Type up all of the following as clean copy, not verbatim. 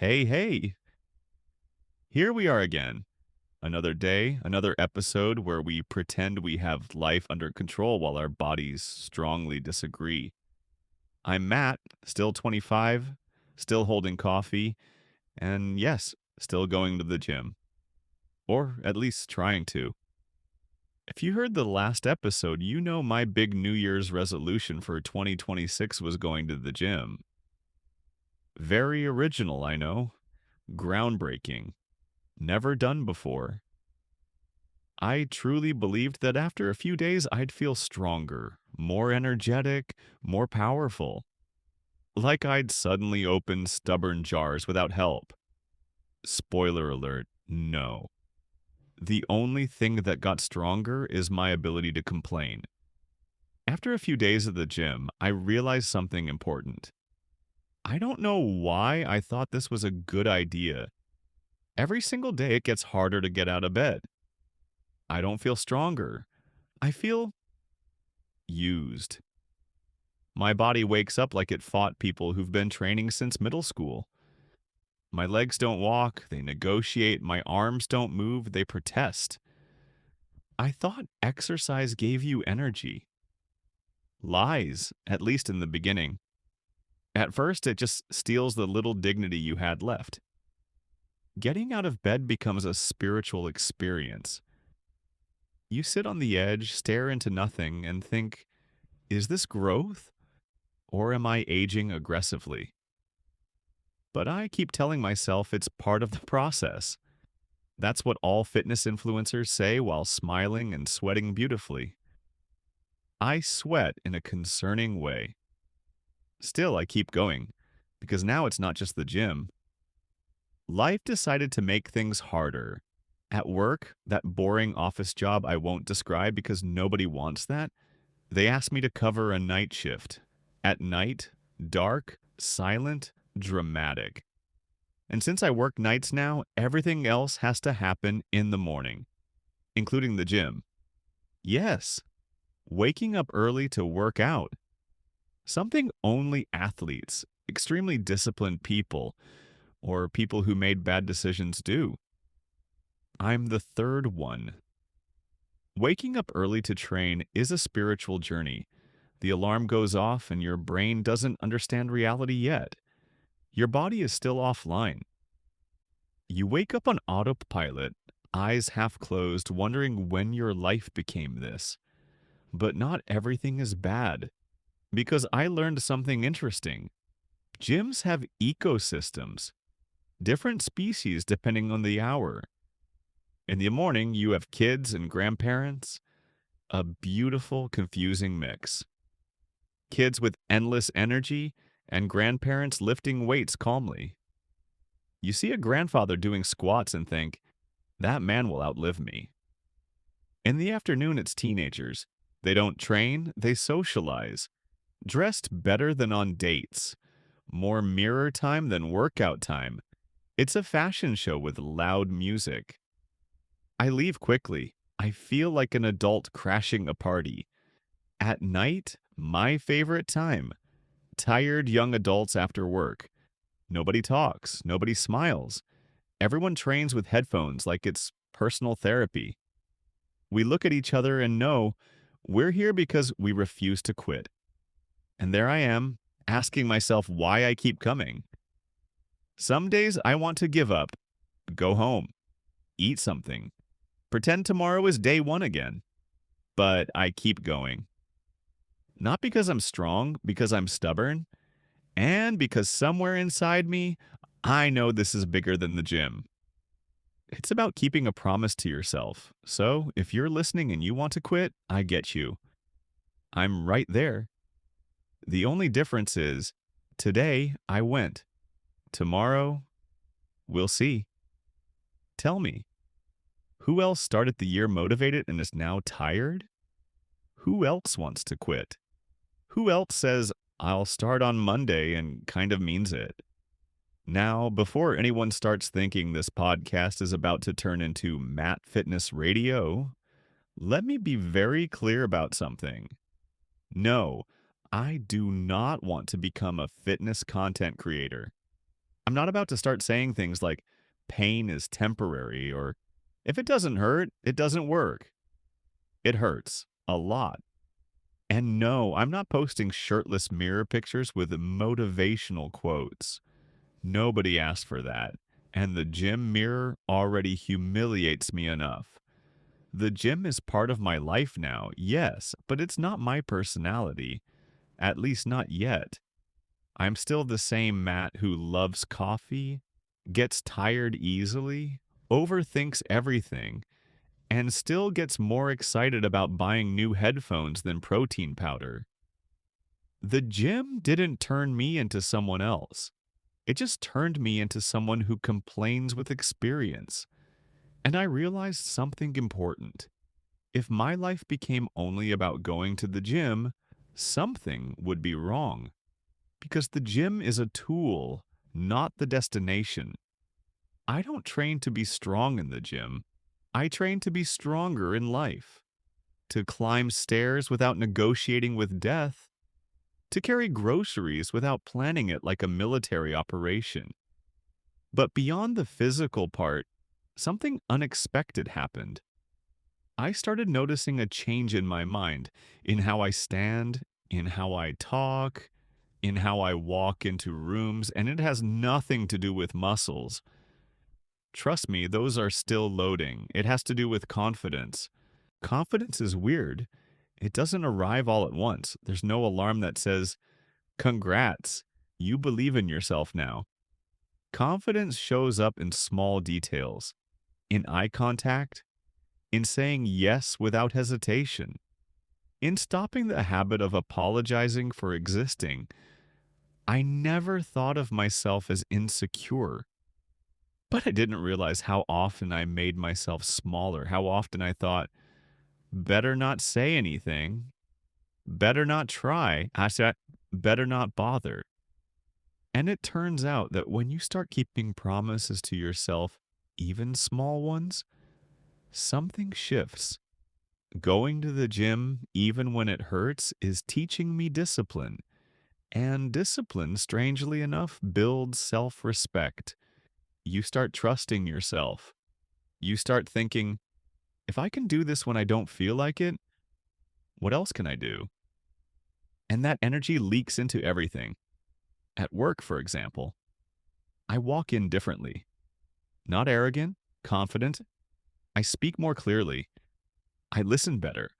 Hey, hey, here we are again. Another day, another episode where we pretend we have life under control while our bodies strongly disagree. I'm Matt, still 25, still holding coffee, and yes, still going to the gym. Or at least trying to. If you heard the last episode, you know my big New Year's resolution for 2026 was going to the gym. Very original, I know. Groundbreaking. Never done before. I truly believed that after a few days I'd feel stronger, more energetic, more powerful. Like I'd suddenly opened stubborn jars without help. Spoiler alert, no. The only thing that got stronger is my ability to complain. After a few days at the gym, I realized something important. I don't know why I thought this was a good idea. Every single day it gets harder to get out of bed. I don't feel stronger. I feel used. My body wakes up like it fought people who've been training since middle school. My legs don't walk, they negotiate, my arms don't move, they protest. I thought exercise gave you energy. Lies, at least in the beginning. At first, it just steals the little dignity you had left. Getting out of bed becomes a spiritual experience. You sit on the edge, stare into nothing, and think, is this growth? Or am I aging aggressively? But I keep telling myself it's part of the process. That's what all fitness influencers say while smiling and sweating beautifully. I sweat in a concerning way. Still, I keep going, because now it's not just the gym. Life decided to make things harder. At work, that boring office job I won't describe because nobody wants that, they asked me to cover a night shift. At night, dark, silent, dramatic. And since I work nights now, everything else has to happen in the morning, including the gym. Yes, waking up early to work out. Something only athletes, extremely disciplined people, or people who made bad decisions do. I'm the third one. Waking up early to train is a spiritual journey. The alarm goes off and your brain doesn't understand reality yet. Your body is still offline. You wake up on autopilot, eyes half closed, wondering when your life became this. But not everything is bad. Because I learned something interesting. Gyms have ecosystems, different species depending on the hour. In the morning, you have kids and grandparents, a beautiful, confusing mix. Kids with endless energy and grandparents lifting weights calmly. You see a grandfather doing squats and think, that man will outlive me. In the afternoon, it's teenagers. They don't train, they socialize. Dressed better than on dates. More mirror time than workout time. It's a fashion show with loud music. I leave quickly. I feel like an adult crashing a party. At night, my favorite time. Tired young adults after work. Nobody talks. Nobody smiles. Everyone trains with headphones like it's personal therapy. We look at each other and know we're here because we refuse to quit. And there I am, asking myself why I keep coming. Some days I want to give up, go home, eat something, pretend tomorrow is day one again. But I keep going. Not because I'm strong, because I'm stubborn, and because somewhere inside me, I know this is bigger than the gym. It's about keeping a promise to yourself. So if you're listening and you want to quit, I get you. I'm right there. The only difference is, today I went. Tomorrow, we'll see. Tell me, who else started the year motivated and is now tired? Who else wants to quit? Who else says, I'll start on Monday and kind of means it? Now, before anyone starts thinking this podcast is about to turn into Matt Fitness Radio, let me be very clear about something. No, I do not want to become a fitness content creator. I'm not about to start saying things like pain is temporary or if it doesn't hurt, it doesn't work. It hurts a lot. And no, I'm not posting shirtless mirror pictures with motivational quotes. Nobody asked for that. And the gym mirror already humiliates me enough. The gym is part of my life now, yes, but it's not my personality. At least not yet. I'm still the same Matt who loves coffee, gets tired easily, overthinks everything, and still gets more excited about buying new headphones than protein powder. The gym didn't turn me into someone else. It just turned me into someone who complains with experience. And I realized something important. If my life became only about going to the gym, something would be wrong. Because the gym is a tool, not the destination. I don't train to be strong in the gym. I train to be stronger in life. To climb stairs without negotiating with death. To carry groceries without planning it like a military operation. But beyond the physical part, something unexpected happened. I started noticing a change in my mind, in how I stand, in how I talk, in how I walk into rooms, and it has nothing to do with muscles. Trust me, those are still loading. It has to do with confidence. Confidence is weird. It doesn't arrive all at once. There's no alarm that says, "Congrats, you believe in yourself now." Confidence shows up in small details, in eye contact, in saying yes without hesitation, in stopping the habit of apologizing for existing. I never thought of myself as insecure, but I didn't realize how often I made myself smaller, how often I thought, better not say anything, better not try, I said, better not bother. And it turns out that when you start keeping promises to yourself, even small ones, something shifts. Going to the gym, even when it hurts, is teaching me discipline. And discipline, strangely enough, builds self respect. You start trusting yourself. You start thinking, if I can do this when I don't feel like it, what else can I do? And that energy leaks into everything. At work, for example, I walk in differently. Not arrogant, confident. I speak more clearly. I listen better.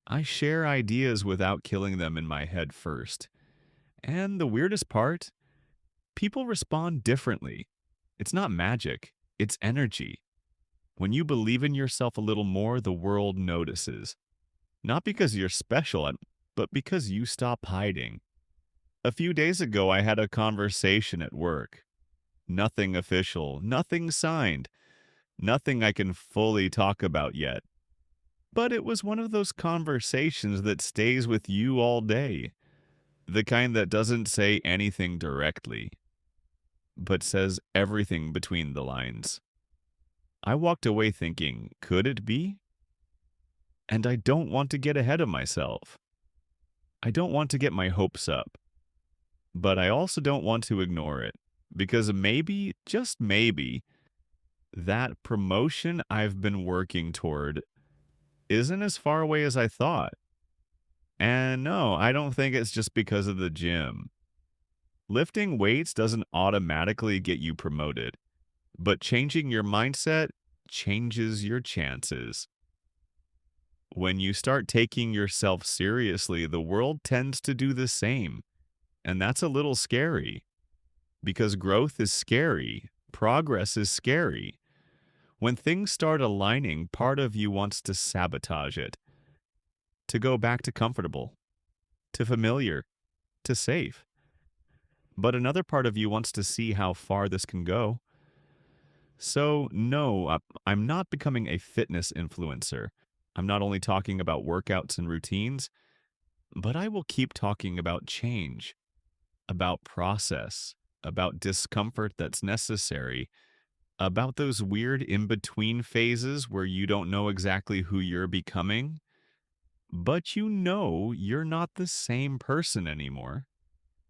I share ideas without killing them in my head first. And the weirdest part, people respond differently. It's not magic, it's energy. When you believe in yourself a little more, the world notices. Not because you're special, but because you stop hiding. A few days ago, I had a conversation at work. Nothing official, nothing signed, nothing I can fully talk about yet. But it was one of those conversations that stays with you all day. The kind that doesn't say anything directly, but says everything between the lines. I walked away thinking, could it be? And I don't want to get ahead of myself. I don't want to get my hopes up. But I also don't want to ignore it. Because maybe, just maybe, that promotion I've been working toward isn't as far away as I thought. And no, I don't think it's just because of the gym. Lifting weights doesn't automatically get you promoted, but changing your mindset changes your chances. When you start taking yourself seriously, the world tends to do the same. And that's a little scary because growth is scary. Progress is scary. When things start aligning, part of you wants to sabotage it, to go back to comfortable, to familiar, to safe. But another part of you wants to see how far this can go. So, no, I'm not becoming a fitness influencer. I'm not only talking about workouts and routines, but I will keep talking about change, about process, about discomfort that's necessary, about those weird in between phases where you don't know exactly who you're becoming, but you know you're not the same person anymore.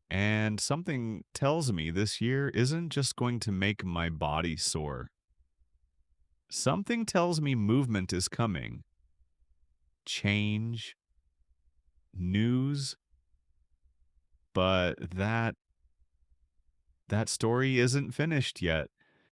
And something tells me this year isn't just going to make my body sore. Something tells me movement is coming, change, news, but that story isn't finished yet.